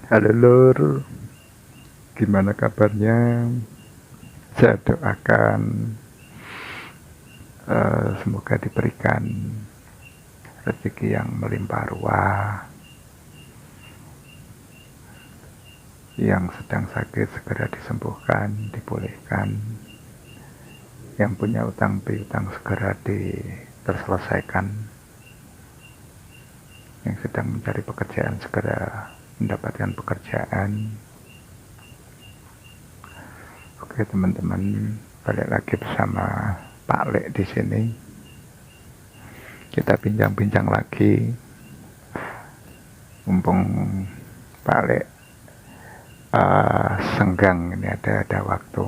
Halo Lur, gimana kabarnya? Saya doakan semoga diberikan rezeki yang melimpah ruah, yang sedang sakit segera disembuhkan, dipulihkan, yang punya utang piutang segera terselesaikan, yang sedang mencari pekerjaan segera mendapatkan pekerjaan. Oke teman-teman, balik lagi bersama Pak Lek di sini. Kita bincang-bincang lagi, mumpung Pak Lek senggang, ini ada waktu.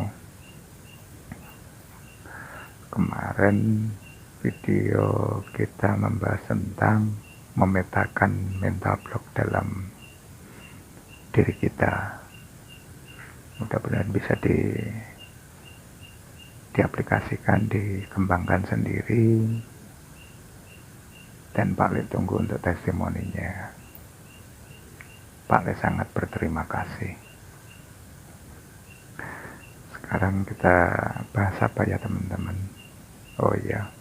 Kemarin video kita membahas tentang memetakan mental block dalam diri kita. Mudah-mudahan bisa diaplikasikan, dikembangkan sendiri, dan Pak Le tunggu untuk testimoninya. Pak Le sangat berterima kasih. Sekarang kita bahas apa ya teman-teman? Oh iya,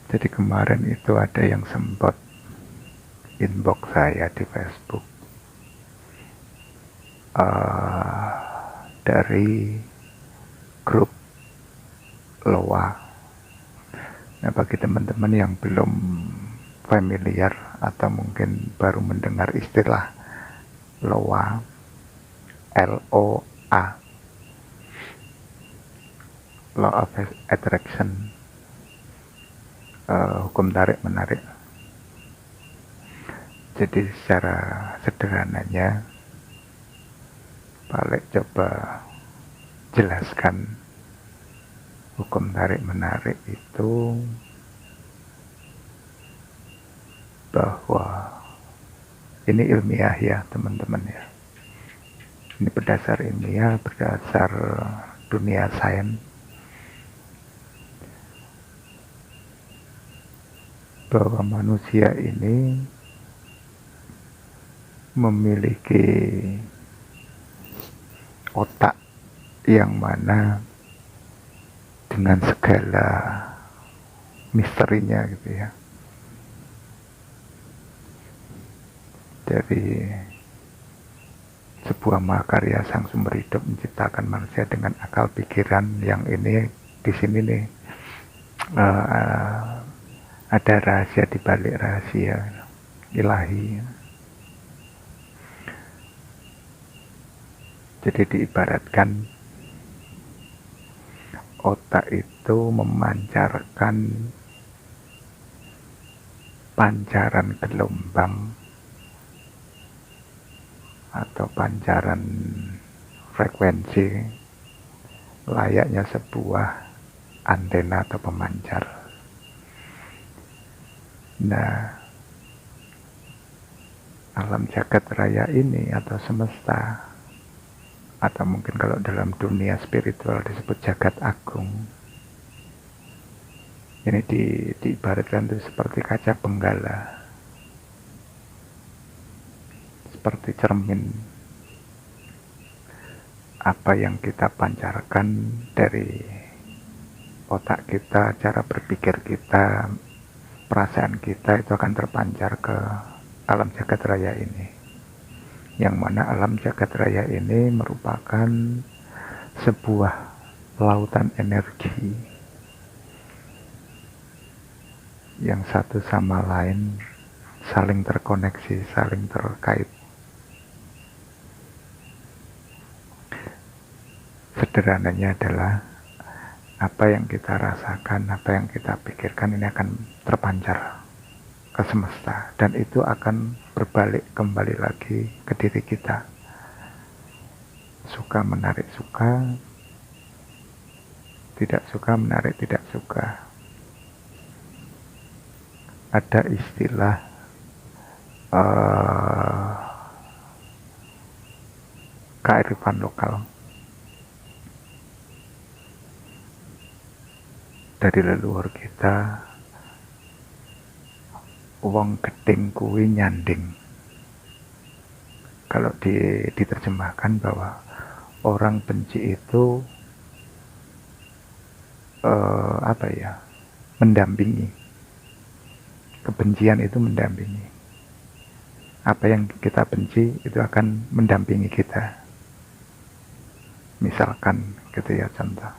jadi kemarin itu ada yang sempat inbox saya di Facebook dari grup Loa. Nah, bagi teman-teman yang belum familiar atau mungkin baru mendengar istilah Loa, LOA, Law of Attraction, hukum tarik-menarik. Jadi secara sederhananya, Pak coba jelaskan hukum tarik-menarik itu bahwa ini ilmiah ya teman-teman ya. Ini berdasar ilmiah, berdasar dunia sains, bahwa manusia ini memiliki otak yang mana dengan segala misterinya gitu ya, dari sebuah mahakarya sang sumber hidup menciptakan manusia dengan akal pikiran yang ini di sini nih ada rahasia di balik rahasia ilahi. Jadi diibaratkan otak itu memancarkan pancaran gelombang atau pancaran frekuensi layaknya sebuah antena atau pemancar. Nah, alam jagat raya ini atau semesta, atau mungkin kalau dalam dunia spiritual disebut jagat agung, ini diibaratkan itu seperti kaca benggala, seperti cermin. Apa yang kita pancarkan dari otak kita, cara berpikir kita, perasaan kita itu akan terpancar ke alam jagat raya ini, yang mana alam jagat raya ini merupakan sebuah lautan energi yang satu sama lain saling terkoneksi, saling terkait. Sederhananya adalah apa yang kita rasakan, apa yang kita pikirkan ini akan terpancar ke semesta, dan itu akan berbalik kembali lagi ke diri kita. Suka menarik suka, tidak suka menarik tidak suka. Ada istilah kearifan lokal dari leluhur kita, wong geding kuwi nyanding. kalau diterjemahkan bahwa orang benci itu apa ya, mendampingi. Kebencian itu mendampingi. Apa yang kita benci itu akan mendampingi kita. Misalkan gitu ya, contoh.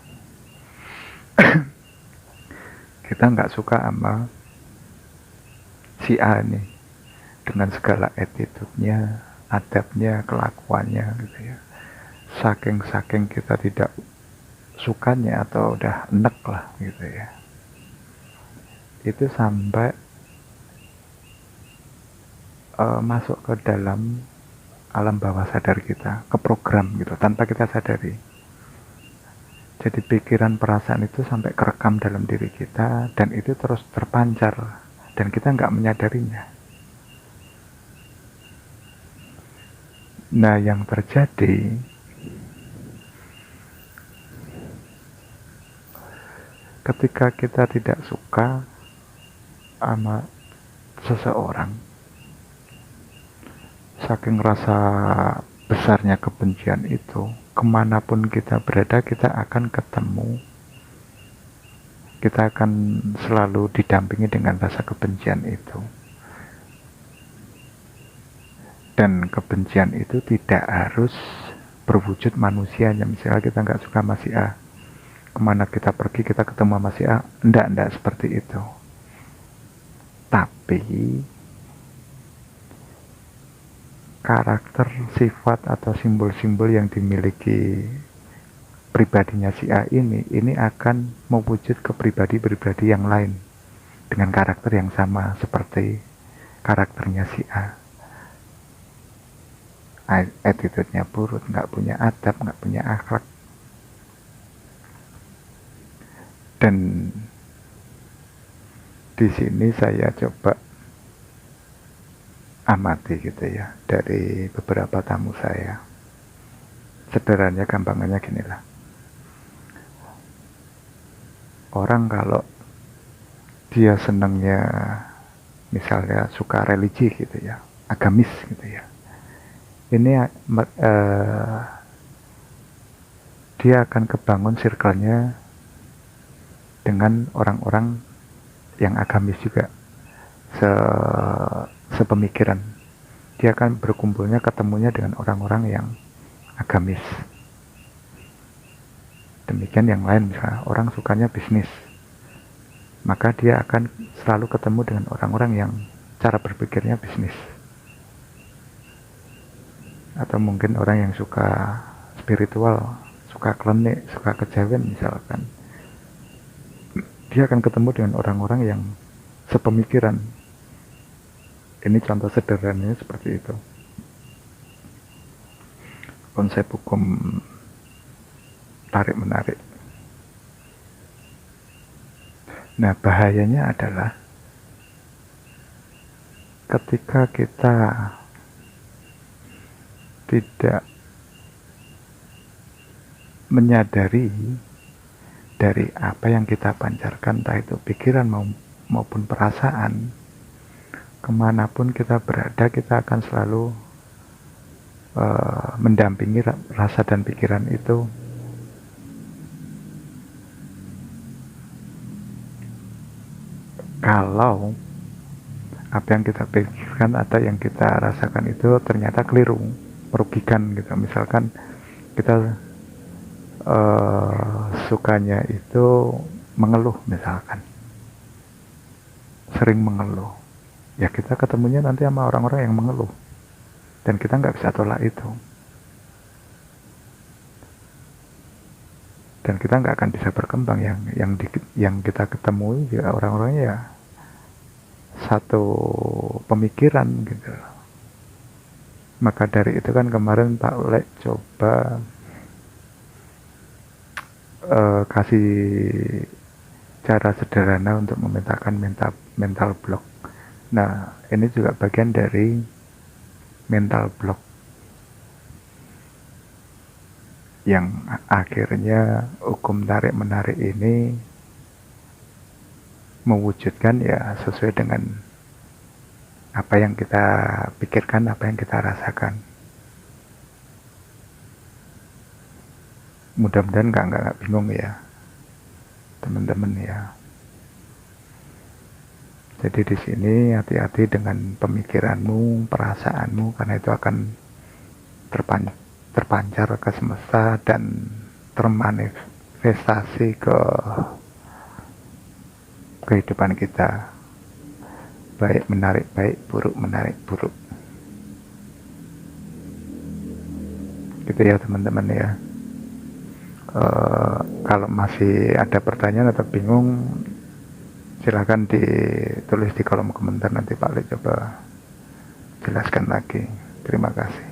Kita nggak suka sama si A nih, dengan segala attitude-nya, adabnya, kelakuannya gitu ya. Saking kita tidak sukanya atau udah enek lah gitu ya, itu sampai masuk ke dalam alam bawah sadar kita, ke program gitu, tanpa kita sadari. Jadi pikiran, perasaan itu sampai kerekam dalam diri kita, dan itu terus terpancar, dan kita nggak menyadarinya. Nah, yang terjadi ketika kita tidak suka sama seseorang, saking rasa besarnya kebencian itu, kemanapun kita berada, kita akan ketemu, kita akan selalu didampingi dengan rasa kebencian itu. Dan kebencian itu tidak harus berwujud manusianya. Misalnya kita nggak suka sama si A, kemana kita pergi kita ketemu sama si A, enggak seperti itu. Tapi karakter, sifat, atau simbol-simbol yang dimiliki pribadinya si A ini akan mewujud ke pribadi-pribadi yang lain dengan karakter yang sama seperti karakternya si A. Attitude-nya buruk, nggak punya adab, nggak punya akhlak. Dan di sini saya coba amati gitu ya, dari beberapa tamu saya. Sederhananya, gampangannya gini lah. Orang kalau dia senangnya misalnya suka religi gitu ya, agamis gitu ya, ini dia akan kebangun circle-nya dengan orang-orang yang agamis juga, sepemikiran. Dia akan berkumpulnya, ketemunya dengan orang-orang yang agamis. Demikian yang lain, misalnya orang sukanya bisnis, maka dia akan selalu ketemu dengan orang-orang yang cara berpikirnya bisnis. Atau mungkin orang yang suka spiritual, suka klinik, suka kejawen misalkan, dia akan ketemu dengan orang-orang yang sepemikiran. Ini contoh sederhananya seperti itu. Konsep hukum tarik-menarik. Nah, bahayanya adalah ketika kita tidak menyadari dari apa yang kita pancarkan, entah itu pikiran maupun perasaan, kemanapun kita berada, kita akan selalu mendampingi rasa dan pikiran itu. Kalau apa yang kita pikirkan atau yang kita rasakan itu ternyata keliru, merugikan gitu. Misalkan kita sukanya itu mengeluh misalkan, sering mengeluh, ya kita ketemunya nanti sama orang-orang yang mengeluh, dan kita nggak bisa tolak itu, dan kita nggak akan bisa berkembang. Yang kita ketemui juga orang-orangnya ya satu pemikiran gitu. Maka dari itu kan kemarin Pak Lek coba kasih cara sederhana untuk memetakan mental block. Nah, ini juga bagian dari mental block yang akhirnya hukum tarik menarik ini mewujudkan ya sesuai dengan apa yang kita pikirkan, apa yang kita rasakan. Mudah-mudahan nggak bingung ya teman-teman ya. Jadi di sini hati-hati dengan pemikiranmu, perasaanmu, karena itu akan terpancar ke semesta dan termanifestasi ke kehidupan kita. Baik menarik baik, buruk menarik buruk. Gitu ya teman-teman ya. Kalau masih ada pertanyaan atau bingung, silakan ditulis di kolom komentar, nanti Pak Le coba jelaskan lagi. Terima kasih.